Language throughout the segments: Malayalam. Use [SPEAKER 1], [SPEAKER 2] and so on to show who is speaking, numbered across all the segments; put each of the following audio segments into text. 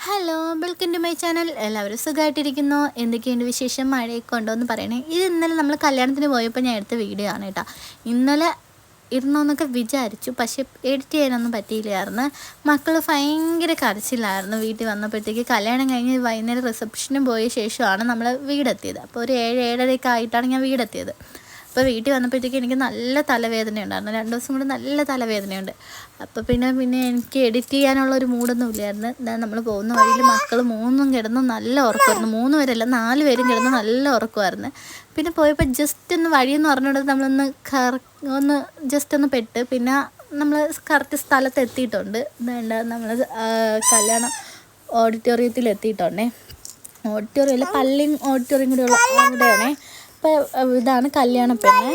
[SPEAKER 1] Hello, welcome to my channel. എല്ലാവരും സുഖമായിട്ടിരിക്കുന്നു. എന്തൊക്കെയുണ്ട് വിശേഷം? മഴയൊക്കെ ഉണ്ടോ എന്ന് പറയണേ. ഇത് ഇന്നലെ നമ്മൾ കല്യാണത്തിന് പോയപ്പോൾ ഞാൻ എടുത്ത വീഡിയോ ആണ് കേട്ടോ. ഇന്നലെ ഇരുന്നോന്നൊക്കെ വിചാരിച്ചു, പക്ഷേ എഡിറ്റ് ചെയ്യാനൊന്നും പറ്റിയില്ലായിരുന്നു. മക്കൾ ഭയങ്കര കരച്ചിലായിരുന്നു. വീട്ടിൽ വന്നപ്പോഴത്തേക്ക് കല്യാണം കഴിഞ്ഞ് വൈകുന്നേരം റിസപ്ഷനും പോയ ശേഷമാണ് നമ്മൾ വീടെത്തിയത്. അപ്പോൾ ഒരു 7-7:30 ആയിട്ടാണ് ഞാൻ വീടെത്തിയത്. അപ്പോൾ വീട്ടിൽ വന്നപ്പോഴത്തേക്ക് എനിക്ക് നല്ല തലവേദന ഉണ്ടായിരുന്നു. 2 ദിവസം കൊണ്ട് നല്ല തലവേദനയുണ്ട്. അപ്പോൾ പിന്നെ എനിക്ക് എഡിറ്റ് ചെയ്യാനുള്ളൊരു മൂഡൊന്നും ഇല്ലായിരുന്നു. നമ്മൾ പോകുന്ന വഴിയിൽ മക്കൾ 3 കിടന്ന് നല്ല ഉറക്കമായിരുന്നു. 3 പേരല്ല 4 പേരും കിടന്ന് നല്ല ഉറക്കമായിരുന്നു. പിന്നെ പോയപ്പോൾ ജസ്റ്റ് ഒന്ന് വഴിയെന്ന് പറഞ്ഞുകൊണ്ട് നമ്മളൊന്ന് ജസ്റ്റ് ഒന്ന് പെട്ട് പിന്നെ നമ്മൾ കറക്റ്റ് സ്ഥലത്ത് എത്തിയിട്ടുണ്ട്. നമ്മൾ കല്യാണം ഓഡിറ്റോറിയത്തിൽ എത്തിയിട്ടുണ്ടേ. ഓഡിറ്റോറിയം പള്ളി ഓഡിറ്റോറിയം കൂടെയുള്ള അവിടെയാണേ. അപ്പോൾ ഇതാണ് കല്യാണ പെണ്ണ്.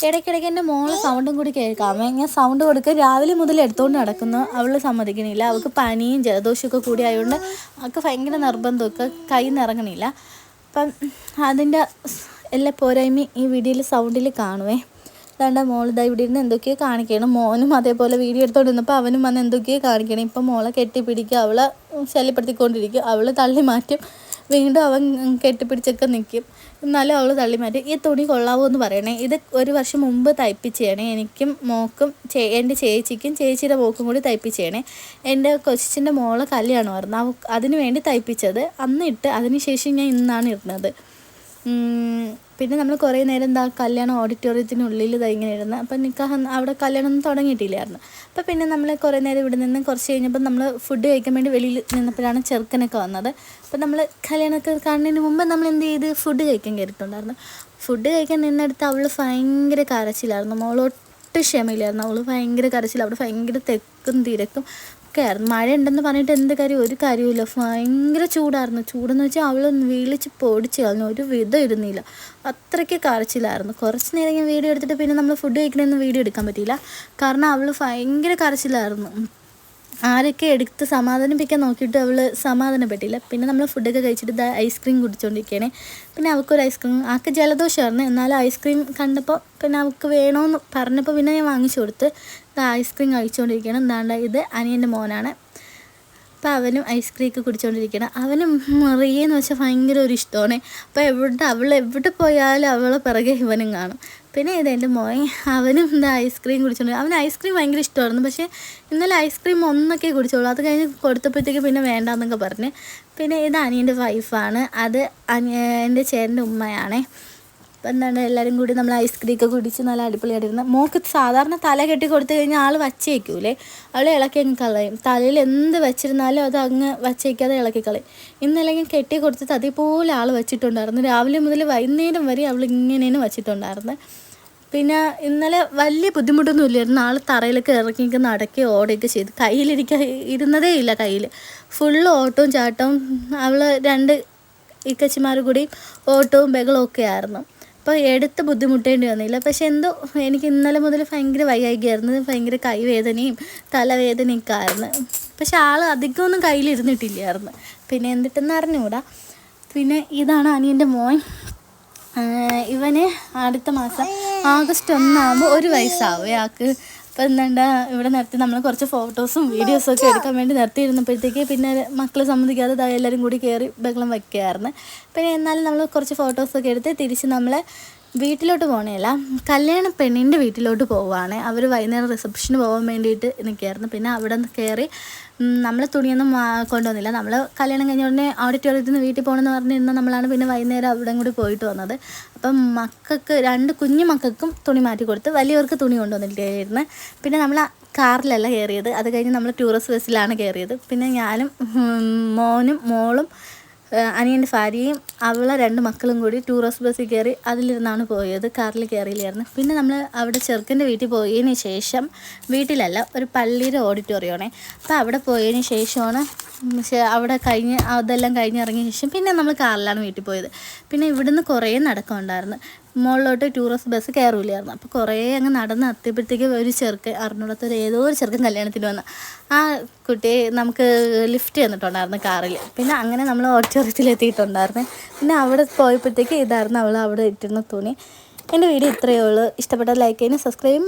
[SPEAKER 1] ഇടയ്ക്കിടയ്ക്ക് എൻ്റെ മോള് സൗണ്ടും കൂടി കേൾക്കാമേ. ഞാൻ സൗണ്ട് കൊടുക്കുക രാവിലെ മുതൽ എടുത്തുകൊണ്ട് നടക്കുന്നു. അവൾ സമ്മതിക്കണില്ല. അവൾക്ക് പനിയും ജലദോഷമൊക്കെ കൂടി ആയതുകൊണ്ട് അവൾക്ക് ഭയങ്കര നിർബന്ധമൊക്കെ കയ്യിൽ നിന്ന് ഇറങ്ങണില്ല. അപ്പം അതിൻ്റെ എല്ലാ പോരായ്മ ഈ വീഡിയോയിൽ സൗണ്ടിൽ കാണുവേ. അതാണ്ട് മോളിതാ ഇവിടെ ഇരുന്ന് എന്തൊക്കെയോ കാണിക്കണം. മോനും അതേപോലെ വീഡിയോ എടുത്തോണ്ടിരുന്നപ്പോൾ അവനും വന്ന് എന്തൊക്കെയോ കാണിക്കണം. ഇപ്പം മോളെ കെട്ടിപ്പിടിക്കുക, അവളെ ശല്യപ്പെടുത്തിക്കൊണ്ടിരിക്കും. അവൾ തള്ളി മാറ്റും, വീണ്ടും അവൻ കെട്ടിപ്പിടിച്ചൊക്കെ നിൽക്കും. എന്നാലും അവൾ തള്ളി മാറ്റും. ഈ തുണി കൊള്ളാവോ എന്ന് പറയണേ. ഇത് 1 വർഷം മുമ്പ് തയ്പ്പിച്ചതാണ്. എനിക്കും മോക്കും എൻ്റെ ചേച്ചിക്കും ചേച്ചിയുടെ മോക്കും കൂടി തയ്പ്പിച്ചതാണ്. എൻ്റെ കൊച്ചിൻ്റെ മോളെ കല്യാണമായിരുന്നു, അതിന് വേണ്ടി തയ്പ്പിച്ചത്. അന്നിട്ട് അതിന് ശേഷം ഞാൻ ഇന്നാണ് ഇടുന്നത്. പിന്നെ നമ്മൾ കുറേ നേരം കല്യാണം ഓഡിറ്റോറിയത്തിനുള്ളിൽ ഇങ്ങനെ ഇരുന്ന്. അപ്പം നിക്കാഹ് അവിടെ കല്യാണം ഒന്നും തുടങ്ങിയിട്ടില്ലായിരുന്നു. അപ്പോൾ പിന്നെ നമ്മൾ കുറേ നേരം ഇവിടെ നിന്ന് കുറച്ച് കഴിഞ്ഞപ്പോൾ നമ്മൾ ഫുഡ് കഴിക്കാൻ വേണ്ടി വെളിയിൽ നിന്നപ്പോഴാണ് ചെറുക്കനൊക്കെ വന്നത്. അപ്പോൾ നമ്മൾ കല്യാണമൊക്കെ കാണുന്നതിന് മുമ്പ് നമ്മൾ എന്ത് ചെയ്ത് ഫുഡ് കഴിക്കാൻ കയറിയിട്ടുണ്ടായിരുന്നു. ഫുഡ് കഴിക്കാൻ നിന്നെടുത്ത് അവൾ ഭയങ്കര കരച്ചിലായിരുന്നു. മോളൊട്ടും ക്ഷമയില്ലായിരുന്നു. അവൾ ഭയങ്കര കരച്ചിൽ. അവിടെ ഭയങ്കര തിരക്കും ഒക്കെ ആയിരുന്നു. മഴ ഉണ്ടെന്ന് പറഞ്ഞിട്ട് എന്ത് കാര്യം, ഒരു കാര്യമില്ല. ഭയങ്കര ചൂടായിരുന്നു. ചൂടെന്ന് വെച്ചാൽ അവൾ വിളിച്ച് പൊടിച്ച് കളഞ്ഞു. ഒരു വിധം ഇരുന്നില്ല. അത്രയ്ക്ക് കരച്ചിലായിരുന്നു. കുറച്ച് നേരം ഞാൻ വീഡിയോ എടുത്തിട്ട് പിന്നെ നമ്മൾ ഫുഡ് കഴിക്കണമെന്ന് വീഡിയോ എടുക്കാൻ പറ്റിയില്ല. കാരണം അവൾ ഭയങ്കര കരച്ചിലായിരുന്നു. ആരൊക്കെ എടുത്ത് സമാധാനിപ്പിക്കാൻ നോക്കിയിട്ട് അവൾ സമാധാനപ്പെട്ടില്ല. പിന്നെ നമ്മൾ ഫുഡൊക്കെ കഴിച്ചിട്ട് ഐസ്ക്രീം കുടിച്ചുകൊണ്ടിരിക്കുകയാണ്. പിന്നെ അവൾക്കൊരു ഐസ്ക്രീം, ആൾക്ക് ജലദോഷമായിരുന്നു. എന്നാലും ഐസ്ക്രീം കണ്ടപ്പോൾ പിന്നെ അവൾക്ക് വേണമെന്ന് പറഞ്ഞപ്പോൾ പിന്നെ ഞാൻ വാങ്ങിച്ചു കൊടുത്ത് ഐസ്ക്രീം കഴിച്ചുകൊണ്ടിരിക്കുകയാണ്. എന്താണ്ട് ഇത് അനിയൻ്റെ മോനാണ്. അപ്പോൾ അവനും ഐസ്ക്രീമൊക്കെ കുടിച്ചുകൊണ്ടിരിക്കണം. അവനും മറിയെന്ന് വെച്ചാൽ ഭയങ്കര ഒരു ഇഷ്ടമാണ്. അപ്പോൾ അവൾ എവിടെ പോയാലും അവളെ പിറകെ ഇവനും കാണും. പിന്നെ ഇതെൻ്റെ മോൻ, അവനും ഐസ്ക്രീം കുടിച്ചോണ്ട്. അവന് ഐസ്ക്രീം ഭയങ്കര ഇഷ്ടമായിരുന്നു. പക്ഷേ ഇന്നലെ ഐസ്ക്രീം ഒന്നൊക്കെ കുടിച്ചോളൂ. അത് കഴിഞ്ഞ് കൊടുത്തപ്പോഴത്തേക്ക് പിന്നെ വേണ്ടാന്നൊക്കെ പറഞ്ഞ്. പിന്നെ ഇത് അനിയൻ്റെ വൈഫാണ്. അത് എൻ്റെ ചേട്ടൻ്റെ ഉമ്മയാണേ. അപ്പം എല്ലാവരും കൂടി നമ്മൾ ഐസ്ക്രീമൊക്കെ കുടിച്ച് നല്ല അടിപൊളിയായിട്ടിരുന്നു. മോൾക്ക് സാധാരണ തല കെട്ടി കൊടുത്തു കഴിഞ്ഞാൽ ആൾ വച്ചേക്കൂലേ, അവളെ ഇളക്കി അങ്ങ് കളയും. തലയിൽ എന്ത് വെച്ചിരുന്നാലും അത് അങ്ങ് വച്ചേക്കാതെ ഇളക്കി കളയും. ഇന്നല്ലെങ്കിൽ കെട്ടി കൊടുത്തിട്ട് അതേപോലെ ആൾ വെച്ചിട്ടുണ്ടായിരുന്നു. രാവിലെ മുതൽ വൈകുന്നേരം വരെ അവൾ ഇങ്ങനെയാണ് വെച്ചിട്ടുണ്ടായിരുന്നു. പിന്നെ ഇന്നലെ വലിയ ബുദ്ധിമുട്ടൊന്നും ഇല്ലായിരുന്നു. ആൾ തറയിലൊക്കെ ഇറക്കി നടക്കുകയോ ഓടുകയൊക്കെ ചെയ്തു. ഇരുന്നതേ ഇല്ല കയ്യിൽ. ഫുള്ള് ഓട്ടവും ചാട്ടവും. അവൾ 2 ഇക്കച്ചിമാർ കൂടി ഓട്ടവും ബഹളവും ഒക്കെ ആയിരുന്നു. അപ്പോൾ എടുത്ത് ബുദ്ധിമുട്ടേണ്ടി വന്നില്ല. പക്ഷെ എന്തോ എനിക്ക് ഇന്നലെ മുതൽ ഭയങ്കര വൈകായികയായിരുന്നു. ഭയങ്കര കൈവേദനയും തലവേദനയൊക്കെ ആയിരുന്നു. പക്ഷെ ആൾ അധികമൊന്നും കയ്യിലിരുന്നിട്ടില്ലായിരുന്നു. പിന്നെ എന്തിട്ടെന്ന് അറിഞ്ഞുകൂടാ. പിന്നെ ഇതാണ് അനിയൻ്റെ മോൻ. ഇവന് അടുത്ത മാസം ആഗസ്റ്റ് 1 ആകുമ്പോൾ 1 വയസ്സാവും ആൾക്ക്. അപ്പോൾ ഇവിടെ നിർത്തി നമ്മൾ കുറച്ച് ഫോട്ടോസും വീഡിയോസും ഒക്കെ എടുക്കാൻ വേണ്ടി നിർത്തിയിരുന്നപ്പോഴത്തേക്ക് പിന്നെ മക്കൾ സമ്മതിക്കാതെ എല്ലാവരും കൂടി കയറി ബഹളം വയ്ക്കുകയായിരുന്നു. പിന്നെ എന്നാലും നമ്മൾ കുറച്ച് ഫോട്ടോസൊക്കെ എടുത്ത് തിരിച്ച് നമ്മൾ വീട്ടിലോട്ട് പോകണേല്ല, കല്യാണ പെണ്ണിൻ്റെ വീട്ടിലോട്ട് പോവുകയാണ്. അവർ വൈകുന്നേരം റിസപ്ഷന് പോകാൻ വേണ്ടിയിട്ട് നിൽക്കുകയായിരുന്നു. പിന്നെ അവിടെ നിന്ന് കയറി നമ്മൾ തുണിയൊന്നും കൊണ്ടുവന്നില്ല. നമ്മൾ കല്യാണം കഴിഞ്ഞ ഉടനെ ഓഡിറ്റോറിയത്തിൽ നിന്ന് വീട്ടിൽ പോകണമെന്ന് പറഞ്ഞിരുന്ന നമ്മളാണ് പിന്നെ വൈകുന്നേരം അവിടെ കൂടി പോയിട്ട് വന്നത്. അപ്പം മക്കൾക്ക് 2 കുഞ്ഞു മക്കൾക്കും തുണി മാറ്റി കൊടുത്ത് വലിയവർക്ക് തുണി കൊണ്ടുവന്നിട്ടായിരുന്നു. പിന്നെ നമ്മൾ കാറിലല്ല കയറിയത്. അത് കഴിഞ്ഞ് നമ്മൾ ടൂറിസ്റ്റ് ബസ്സിലാണ് കയറിയത്. പിന്നെ ഞാനും മോനും മോളും അനിയൻ്റെ ഭാര്യയും അവളെ 2 മക്കളും കൂടി ടൂറിസ്റ്റ് ബസ്സിൽ കയറി അതിലിരുന്നാണ് പോയത്. കാറിൽ കയറിയില്ലായിരുന്നു. പിന്നെ നമ്മൾ അവിടെ ചെറുക്കൻ്റെ വീട്ടിൽ പോയതിന് ശേഷം, വീട്ടിലല്ല ഒരു പള്ളിയുടെ ഓഡിറ്റോറിയമാണേ. അപ്പോൾ അവിടെ പോയതിന് ശേഷമാണ് അവിടെ അതെല്ലാം കഴിഞ്ഞിറങ്ങിയ ശേഷം പിന്നെ നമ്മൾ കാറിലാണ് വീട്ടിൽ പോയത്. പിന്നെ ഇവിടുന്ന് കുറേ നടക്കമുണ്ടായിരുന്നു. മുകളിലോട്ട് ടൂറിസ്റ്റ് ബസ് കയറില്ലായിരുന്നു. അപ്പോൾ കുറേ അങ്ങ് നടന്ന് എത്തിയപ്പോഴത്തേക്ക് ഒരു ചെറുക്കൻ, അറിഞ്ഞൂടാത്തൊരു ഏതോ ഒരു ചെറുക്കൻ കല്യാണത്തിന് വന്ന ആ കുട്ടിയെ നമുക്ക് ലിഫ്റ്റ് തന്നിട്ടുണ്ടായിരുന്നു കാറിൽ. പിന്നെ അങ്ങനെ നമ്മൾ ഓഡിറ്റോറിയത്തിൽ എത്തിയിട്ടുണ്ടായിരുന്നു. പിന്നെ അവിടെ പോയപ്പോഴത്തേക്ക് ഇതായിരുന്നു അവൾ അവിടെ ഇട്ടിരുന്ന തുണി. എൻ്റെ വീഡിയോ ഇത്രയേ ഉള്ളൂ. ഇഷ്ടപ്പെട്ടാൽ ലൈക്ക് ചെയ്യാനും സബ്സ്ക്രൈബ് ചെയ്യും.